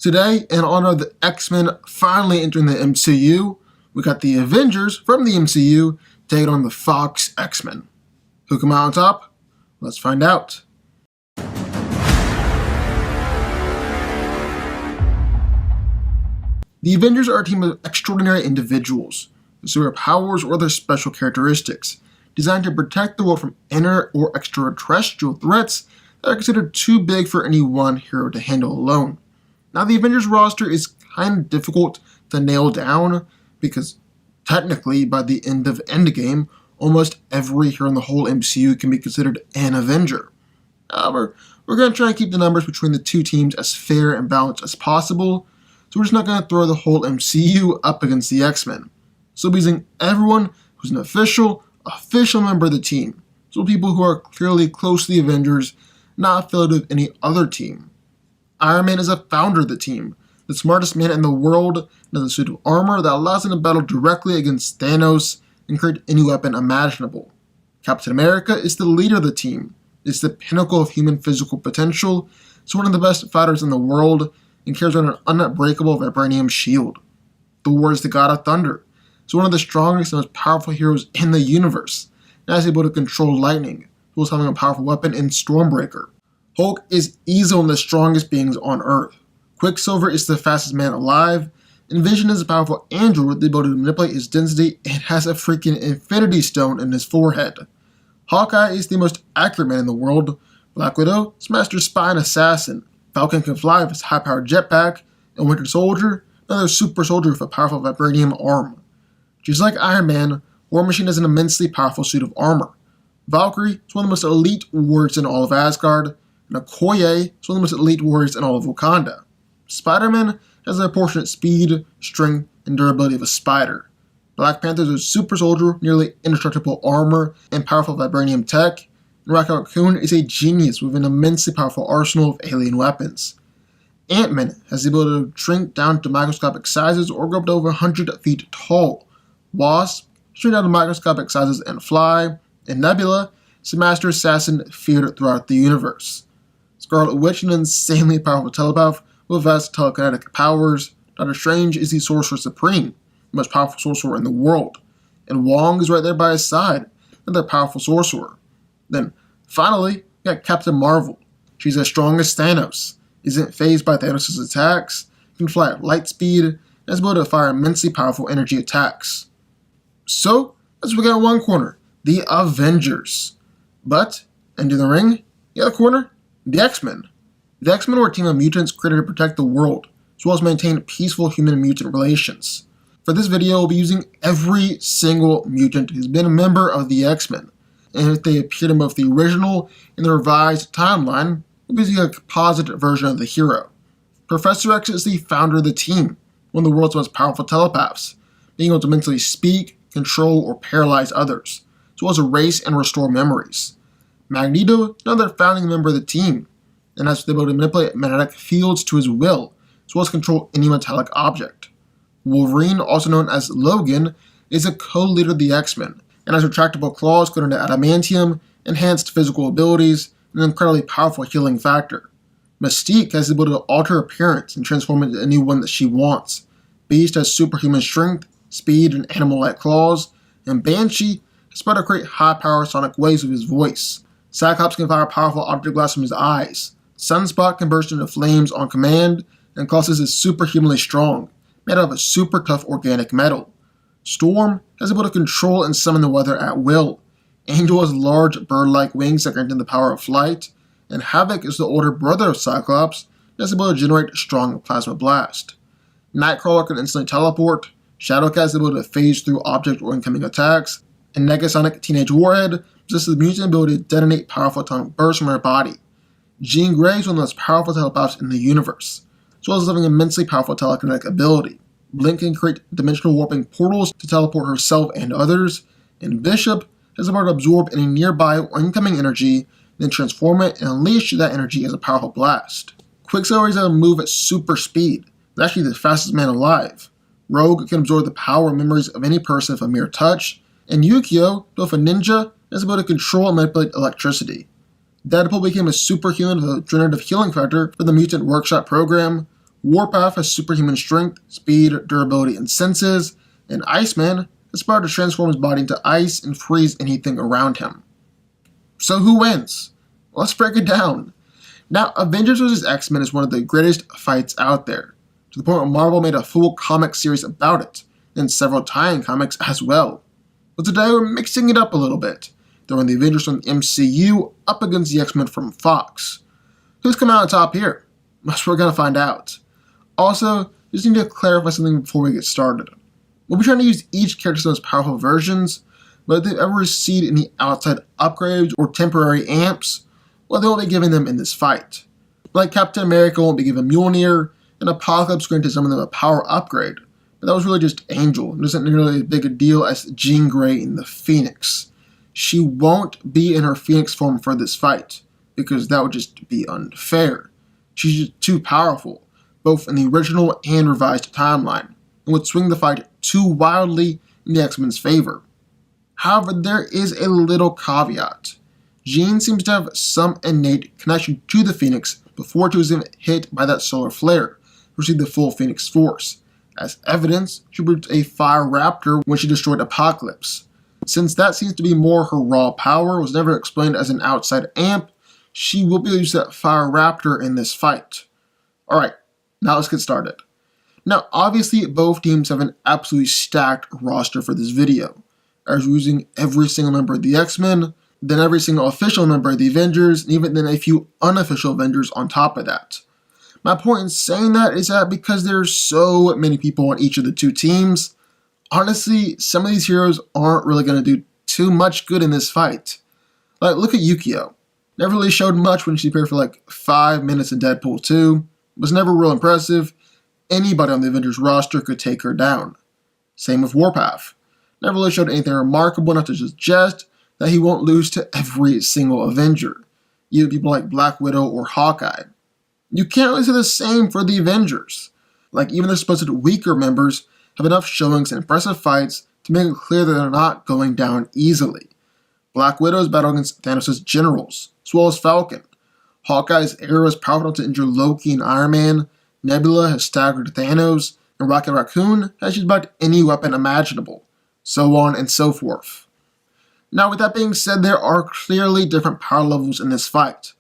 Today, in honor of the X-Men finally entering the MCU, we got the Avengers from the MCU taking on the Fox X-Men. Who come out on top? Let's find out. The Avengers are a team of extraordinary individuals with superpowers or other special characteristics designed to protect the world from inner or extraterrestrial threats that are considered too big for any one hero to handle alone. Now, the Avengers roster is kind of difficult to nail down because technically, by the end of Endgame, almost every hero in the whole MCU can be considered an Avenger. However, we're going to try and keep the numbers between the two teams as fair and balanced as possible, so we're just not going to throw the whole MCU up against the X-Men. So we'll be using everyone who's an official member of the team. So people who are clearly close to the Avengers, not affiliated with any other team. Iron Man is a founder of the team, the smartest man in the world, and has a suit of armor that allows him to battle directly against Thanos and create any weapon imaginable. Captain America is the leader of the team. It's the pinnacle of human physical potential. It's one of the best fighters in the world and carries around an unbreakable vibranium shield. Thor is the god of thunder. He's one of the strongest and most powerful heroes in the universe, and is able to control lightning, as well as having a powerful weapon in Stormbreaker. Hulk is easily one of the strongest beings on Earth. Quicksilver is the fastest man alive, and Vision is a powerful android with the ability to manipulate his density and has a freaking Infinity Stone in his forehead. Hawkeye is the most accurate man in the world. Black Widow is master spy and assassin. Falcon can fly with his high-powered jetpack, and Winter Soldier, another super soldier with a powerful vibranium arm. Just like Iron Man, War Machine has an immensely powerful suit of armor. Valkyrie is one of the most elite warriors in all of Asgard, and Okoye is one of the most elite warriors in all of Wakanda. Spider-Man has a proportionate speed, strength, and durability of a spider. Black Panther is a super soldier, nearly indestructible armor, and powerful vibranium tech. And Rocket Raccoon is a genius with an immensely powerful arsenal of alien weapons. Ant-Man has the ability to shrink down to microscopic sizes or grow up to over 100 feet tall. Wasp shrink down to microscopic sizes and fly. And Nebula is a master assassin feared throughout the universe. Scarlet Witch is an insanely powerful telepath with vast telekinetic powers. Doctor Strange is the Sorcerer Supreme, the most powerful sorcerer in the world. And Wong is right there by his side, another powerful sorcerer. Then, finally, we got Captain Marvel. She's as strong as Thanos, isn't fazed by Thanos' attacks, can fly at light speed, and is able to fire immensely powerful energy attacks. So, that's what we got in one corner, the Avengers. But, into the ring, the other corner, the X-Men. The X-Men were a team of mutants created to protect the world, as well as maintain peaceful human-mutant relations. For this video, we'll be using every single mutant who's been a member of the X-Men, and if they appeared in both the original and the revised timeline, we'll be using a composite version of the hero. Professor X is the founder of the team, one of the world's most powerful telepaths, being able to mentally speak, control, or paralyze others, as well as erase and restore memories. Magneto is another founding member of the team, and has the ability to manipulate magnetic fields to his will, as well as control any metallic object. Wolverine, also known as Logan, is a co-leader of the X-Men, and has retractable claws coated in adamantium, enhanced physical abilities, and an incredibly powerful healing factor. Mystique has the ability to alter appearance and transform into anyone that she wants. Beast has superhuman strength, speed, and animal-like claws, and Banshee has the power to create high-power sonic waves with his voice. Cyclops can fire powerful object blasts from his eyes. Sunspot can burst into flames on command, and Colossus is superhumanly strong, made out of a super tough organic metal. Storm has the ability to control and summon the weather at will. Angel has large bird-like wings that grant him the power of flight, and Havoc is the older brother of Cyclops and has the ability to generate strong plasma blast. Nightcrawler can instantly teleport, Shadowcat has the ability to phase through object or incoming attacks, and Negasonic Teenage Warhead possesses the mutant ability to detonate powerful atomic bursts from her body. Jean Grey is one of the most powerful telepaths in the universe, as well as having immensely powerful telekinetic ability. Blink can create dimensional warping portals to teleport herself and others, and Bishop has the power to absorb any nearby or incoming energy, then transform it and unleash that energy as a powerful blast. Quicksilver is able to move at super speed. He's actually the fastest man alive. Rogue can absorb the power and memories of any person with a mere touch, and Yukio, though a ninja, has the ability to control and manipulate electricity. Deadpool became a superhuman with a regenerative healing factor for the Mutant Workshop program, Warpath has superhuman strength, speed, durability, and senses, and Iceman has power to transform his body into ice and freeze anything around him. So who wins? Let's break it down. Now, Avengers vs. X-Men is one of the greatest fights out there, to the point where Marvel made a full comic series about it, and several tie-in comics as well. But today we're mixing it up a little bit, throwing the Avengers from the MCU up against the X-Men from Fox. Who's coming out on top here? Well, we're going to find out. Also, just need to clarify something before we get started. We'll be trying to use each character's most powerful versions, but if they've ever received any outside upgrades or temporary amps, well, they won't be giving them in this fight. Like Captain America won't be given Mjolnir, and Apocalypse granted some of them a power upgrade, but that was really just Angel, and isn't nearly as big a deal as Jean Grey in the Phoenix. She won't be in her Phoenix form for this fight, because that would just be unfair. She's just too powerful, both in the original and revised timeline, and would swing the fight too wildly in the X-Men's favor. However, there is a little caveat. Jean seems to have some innate connection to the Phoenix before she was even hit by that solar flare to receive the full Phoenix Force. As evidence, she produced a fire raptor when she destroyed Apocalypse. Since that seems to be more her raw power, was never explained as an outside amp, she will be able to use that fire raptor in this fight. Alright, now let's get started. Now obviously both teams have an absolutely stacked roster for this video, as we're using every single member of the X-Men, then every single official member of the Avengers, and even then a few unofficial Avengers on top of that. My point in saying that is that because there's so many people on each of the two teams, honestly, some of these heroes aren't really going to do too much good in this fight. Like, look at Yukio. Never really showed much when she appeared for like 5 minutes in Deadpool 2, was never real impressive. Anybody on the Avengers roster could take her down. Same with Warpath. Never really showed anything remarkable enough to suggest that he won't lose to every single Avenger, either people like Black Widow or Hawkeye. You can't really say the same for the Avengers. Like, even the supposed weaker members have enough showings and impressive fights to make it clear that they're not going down easily. Black Widow's battle against Thanos' generals, as well as Falcon. Hawkeye's arrow is powerful enough to injure Loki and Iron Man. Nebula has staggered Thanos, and Rocket Raccoon has used about any weapon imaginable, so on and so forth. Now, with that being said, there are clearly different power levels in this fight.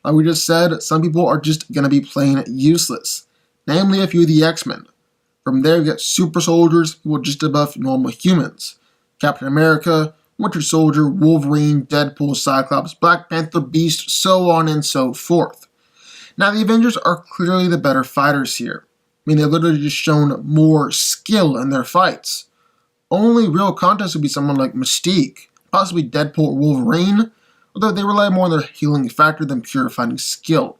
Like we just said, some people are just going to be plain useless, namely a few of the X-Men. From there, you get super soldiers who are just above normal humans. Captain America, Winter Soldier, Wolverine, Deadpool, Cyclops, Black Panther, Beast, so on and so forth. Now, the Avengers are clearly the better fighters here. I mean, they've literally just shown more skill in their fights. Only real contest would be someone like Mystique, possibly Deadpool or Wolverine, although they rely more on their healing factor than pure fighting skill.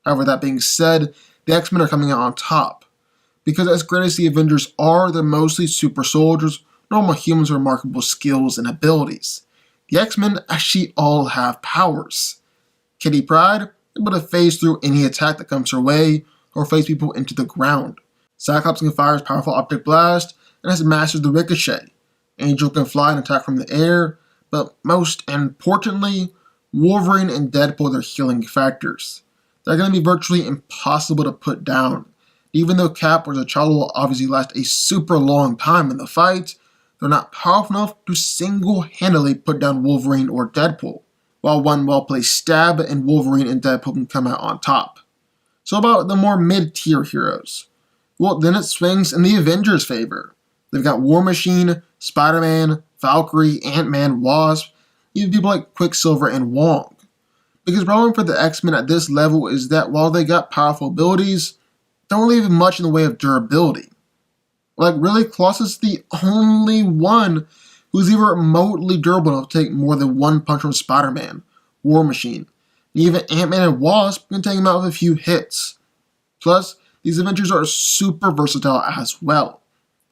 However, that being said, the X-Men are coming out on top. Because as great as the Avengers are, they're mostly super soldiers, normal humans with remarkable skills and abilities. The X-Men actually all have powers. Kitty Pryde is able to phase through any attack that comes her way, or phase people into the ground. Cyclops can fire his powerful optic blast, and has mastered the ricochet. Angel can fly and attack from the air, but most importantly, Wolverine and Deadpool are their healing factors. They're going to be virtually impossible to put down. Even though Cap or T'Challa will obviously last a super long time in the fight, they're not powerful enough to single-handedly put down Wolverine or Deadpool, while one well-placed stab and Wolverine and Deadpool can come out on top. So about the more mid-tier heroes? Well, then it swings in the Avengers' favor. They've got War Machine, Spider-Man, Valkyrie, Ant-Man, Wasp, even people like Quicksilver and Wong. Because the problem for the X-Men at this level is that while they got powerful abilities, they don't leave much in the way of durability. Like, really, Colossus is the only one who's even remotely durable enough to take more than one punch from Spider-Man, War Machine, and even Ant-Man and Wasp can take him out with a few hits. Plus, these Avengers are super versatile as well.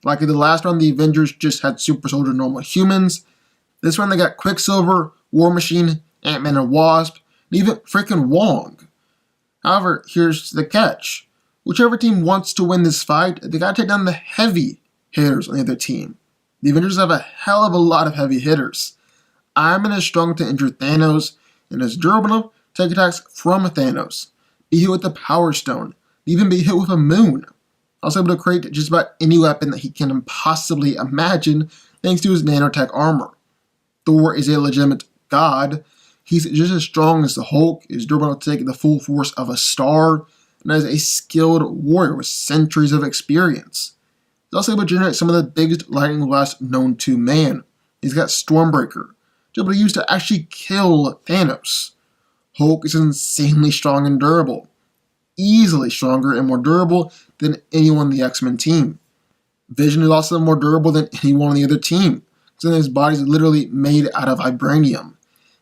Like in the last round, the Avengers just had super soldier normal humans. This round they got Quicksilver, War Machine, Ant-Man and Wasp, and even freaking Wong. However, here's the catch. Whichever team wants to win this fight, they gotta take down the heavy hitters on the other team. The Avengers have a hell of a lot of heavy hitters. Iron Man is strong to injure Thanos, and is durable enough to take attacks from Thanos. Be hit with the Power Stone, even be hit with a moon. Also able to create just about any weapon that he can possibly imagine thanks to his nanotech armor. Thor is a legitimate god. He's just as strong as the Hulk, is durable to take the full force of a star, and is a skilled warrior with centuries of experience. He's also able to generate some of the biggest lightning blasts known to man. He's got Stormbreaker, which is able to use to actually kill Thanos. Hulk is insanely strong and durable, easily stronger and more durable than anyone on the X-Men team. Vision is also more durable than anyone on the other team, since his body is literally made out of vibranium.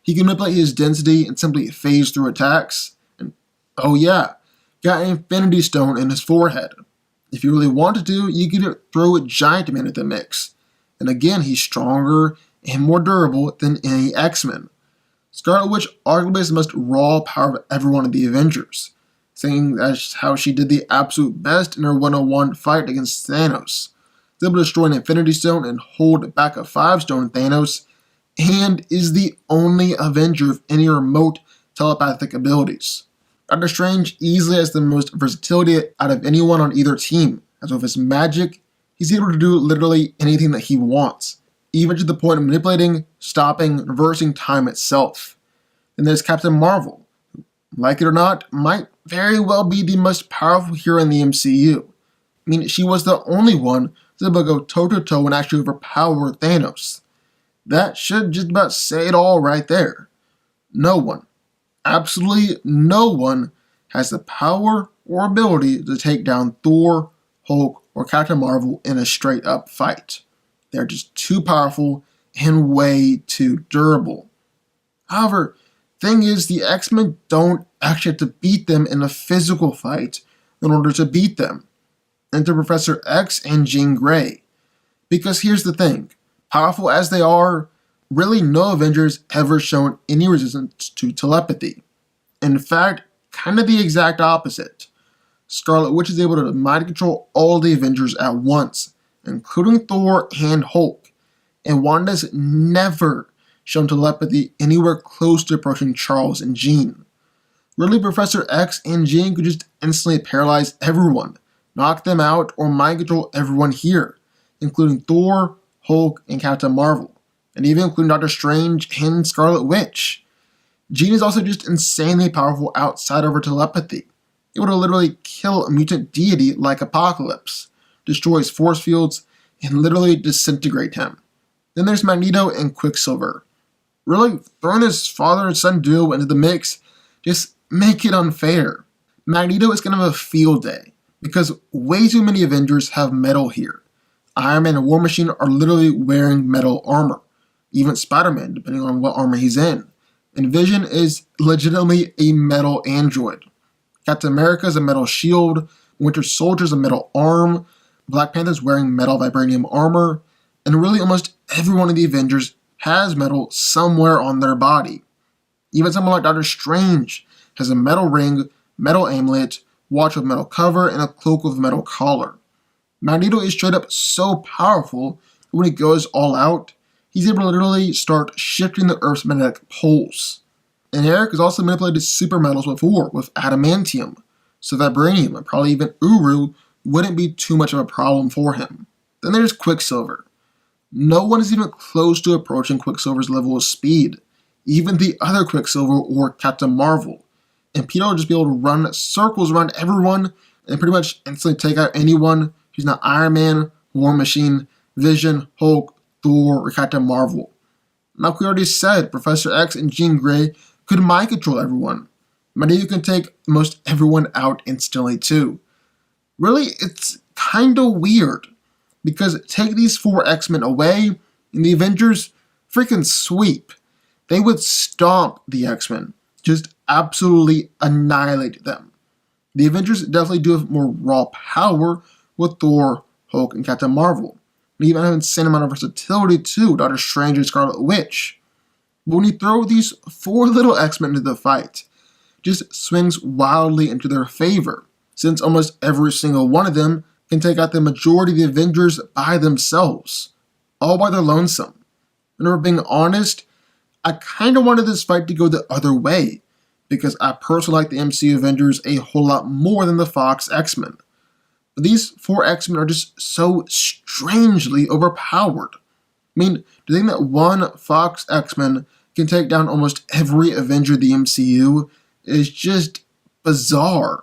He can manipulate his density and simply phase through attacks. And oh yeah, got an Infinity Stone in his forehead. If you really wanted to, you could throw a Giant Man at the mix. And again, he's stronger and more durable than any X-Men. Scarlet Witch arguably has the most raw power of everyone of the Avengers, saying that's how she did the absolute best in her 1-on-1 fight against Thanos. She's able to destroy an Infinity Stone and hold back a 5-stone Thanos, and is the only Avenger with any remote telepathic abilities. Doctor Strange easily has the most versatility out of anyone on either team, as with his magic, he's able to do literally anything that he wants, even to the point of manipulating, stopping, reversing time itself. Then there's Captain Marvel, who, like it or not, might very well be the most powerful hero in the MCU. I mean, she was the only one who's able to go toe-to-toe and actually overpower Thanos. That should just about say it all right there. No one, absolutely no one, has the power or ability to take down Thor, Hulk, or Captain Marvel in a straight-up fight. They're just too powerful and way too durable. However, thing is, the X-Men don't actually have to beat them in a physical fight in order to beat them. Enter Professor X and Jean Grey. Because here's the thing, powerful as they are, really no Avengers ever shown any resistance to telepathy. In fact, kind of the exact opposite. Scarlet Witch is able to mind control all the Avengers at once, including Thor and Hulk, and Wanda's never shown telepathy anywhere close to approaching Charles and Jean. Really, Professor X and Jean could just instantly paralyze everyone, knock them out, or mind control everyone here, including Thor, Hulk, and Captain Marvel, and even including Doctor Strange and Scarlet Witch. Jean is also just insanely powerful outside of her telepathy, able to literally kill a mutant deity like Apocalypse, destroy his force fields, and literally disintegrate him. Then there's Magneto and Quicksilver. Really, throwing this father and son duo into the mix just make it unfair. Magneto is going to have a field day, because way too many Avengers have metal here. Iron Man and War Machine are literally wearing metal armor. Even Spider-Man, depending on what armor he's in. And Vision is legitimately a metal android. Captain America is a metal shield, Winter Soldier is a metal arm, Black Panther is wearing metal vibranium armor, and really almost every one of the Avengers has metal somewhere on their body. Even someone like Doctor Strange has a metal ring, metal amulet, watch with metal cover, and a cloak with metal collar. Magneto is straight up so powerful that when he goes all out, he's able to literally start shifting the Earth's magnetic poles. And Eric has also manipulated super metals before with adamantium, so vibranium and probably even Uru wouldn't be too much of a problem for him. Then there's Quicksilver. No one is even close to approaching Quicksilver's level of speed, even the other Quicksilver or Captain Marvel. And Peter will just be able to run circles around everyone and pretty much instantly take out anyone who's not Iron Man, War Machine, Vision, Hulk, Thor, or Captain Marvel. Like we already said, Professor X and Jean Grey could mind control everyone. Magneto can take most everyone out instantly too. Really, it's kinda weird, because take these 4 X-Men away, and the Avengers freaking sweep. They would stomp the X-Men, just absolutely annihilate them. The Avengers definitely do have more raw power with Thor, Hulk, and Captain Marvel. And even have an insane amount of versatility too, Doctor Strange and Scarlet Witch. But when you throw these 4 little X-Men into the fight, it just swings wildly into their favor, since almost every single one of them can take out the majority of the Avengers by themselves, all by their lonesome. And if we're being honest, I kinda wanted this fight to go the other way, because I personally like the MCU Avengers a whole lot more than the Fox X-Men. But these four X-Men are just so strangely overpowered. I mean, to think that one Fox X-Men can take down almost every Avenger of the MCU is just bizarre.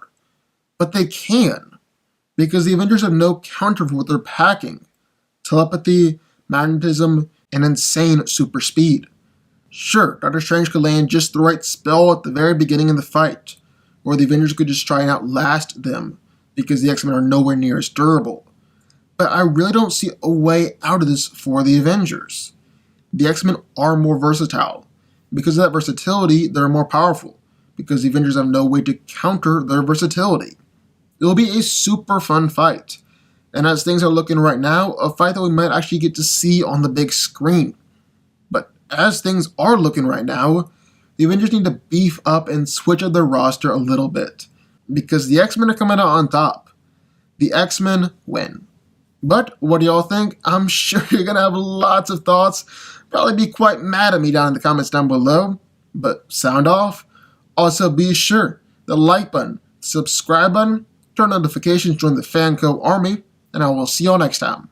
But they can, because the Avengers have no counter for what they're packing. Telepathy, magnetism, and insane super speed. Sure, Doctor Strange could land just the right spell at the very beginning of the fight, or the Avengers could just try and outlast them, because the X-Men are nowhere near as durable. But I really don't see a way out of this for the Avengers. The X-Men are more versatile. Because of that versatility, they're more powerful, because the Avengers have no way to counter their versatility. It'll be a super fun fight, and as things are looking right now, a fight that we might actually get to see on the big screen. But as things are looking right now, the Avengers need to beef up and switch up their roster a little bit, because the X-Men are coming out on top. The X-Men win. But what do y'all think? I'm sure you're going to have lots of thoughts, probably be quite mad at me down in the comments down below, but sound off. Also be sure the like button, subscribe button, turn notifications, join the FanCo army, and I will see y'all next time.